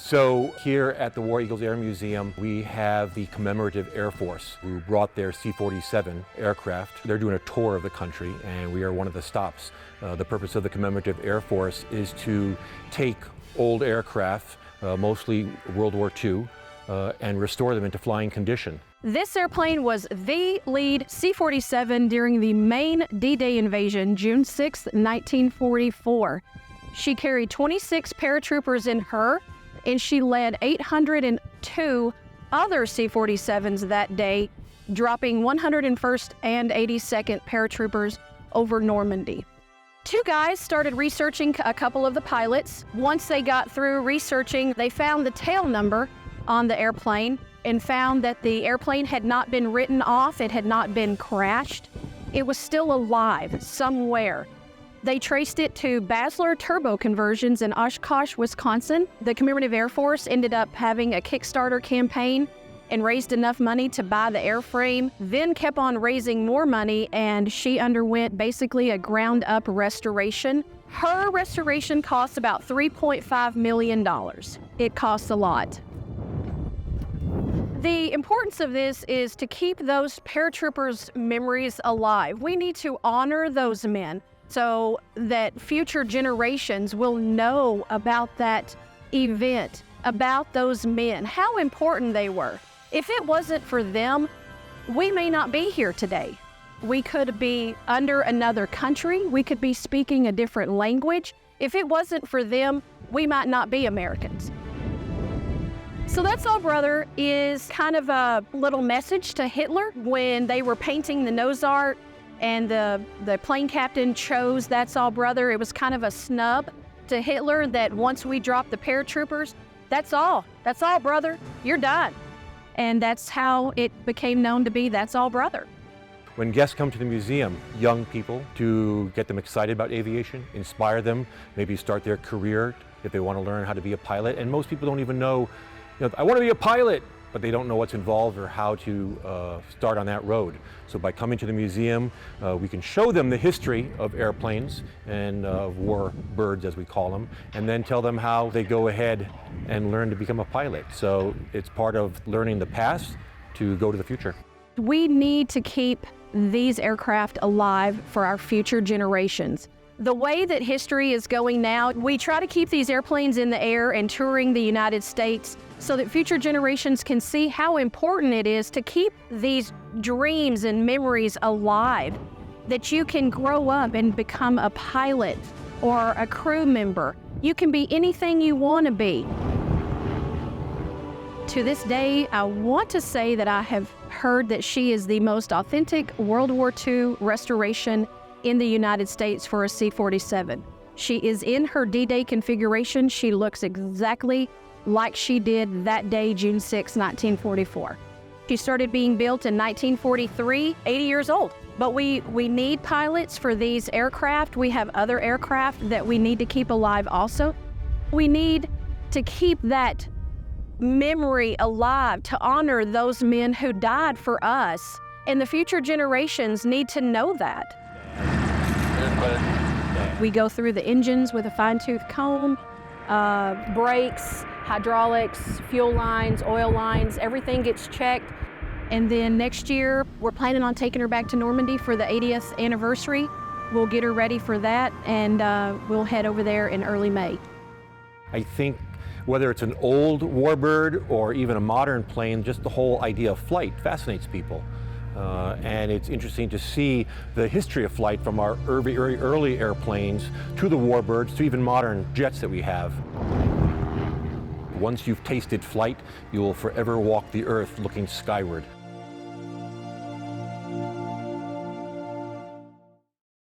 So here at the War Eagles Air Museum, we have the Commemorative Air Force who brought their C-47 aircraft. They're doing a tour of the country and we are one of the stops. The purpose of the Commemorative Air Force is to take old aircraft, mostly World War II, and restore them into flying condition. This airplane was the lead C-47 during the main D-Day invasion, June 6, 1944. She carried 26 paratroopers in her, and she led 802 other C-47s that day, dropping 101st and 82nd paratroopers over Normandy. Two guys started researching a couple of the pilots. Once they got through researching, they found the tail number on the airplane and found that the airplane had not been written off, it had not been crashed. It was still alive somewhere. They traced it to Basler turbo conversions in Oshkosh, Wisconsin. The Commemorative Air Force ended up having a Kickstarter campaign and raised enough money to buy the airframe, then kept on raising more money, and she underwent basically a ground-up restoration. Her restoration cost about $3.5 million. It costs a lot. The importance of this is to keep those paratroopers' memories alive. We need to honor those men so that future generations will know about that event, about those men, how important they were. If it wasn't for them, we may not be here today. We could be under another country. We could be speaking a different language. If it wasn't for them, we might not be Americans. So That's All Brother is kind of a little message to Hitler when they were painting the nose art and the plane captain chose That's All Brother. It was kind of a snub to Hitler that once we dropped the paratroopers, that's all, brother, you're done. And that's how it became known to be That's All Brother. When guests come to the museum, young people, to get them excited about aviation, inspire them, maybe start their career if they want to learn how to be a pilot. And most people don't even know, I want to be a pilot, but they don't know what's involved or how to start on that road. So by coming to the museum, we can show them the history of airplanes and war birds, as we call them, and then tell them how they go ahead and learn to become a pilot. So it's part of learning the past to go to the future. We need to keep these aircraft alive for our future generations. The way that history is going now, we try to keep these airplanes in the air and touring the United States so that future generations can see how important it is to keep these dreams and memories alive, that you can grow up and become a pilot or a crew member. You can be anything you want to be. To this day, I want to say that I have heard that she is the most authentic World War II restoration in the United States for a C-47. She is in her D-Day configuration. She looks exactly like she did that day, June 6, 1944. She started being built in 1943, 80 years old. But we need pilots for these aircraft. We have other aircraft that we need to keep alive also. We need to keep that memory alive to honor those men who died for us. And the future generations need to know that. We go through the engines with a fine-tooth comb, brakes, hydraulics, fuel lines, oil lines, everything gets checked. And then next year, we're planning on taking her back to Normandy for the 80th anniversary. We'll get her ready for that, and we'll head over there in early May. I think whether it's an old warbird or even a modern plane, just the whole idea of flight fascinates people. And it's interesting to see the history of flight from our very early airplanes to the warbirds to even modern jets that we have. Once you've tasted flight, you will forever walk the earth looking skyward.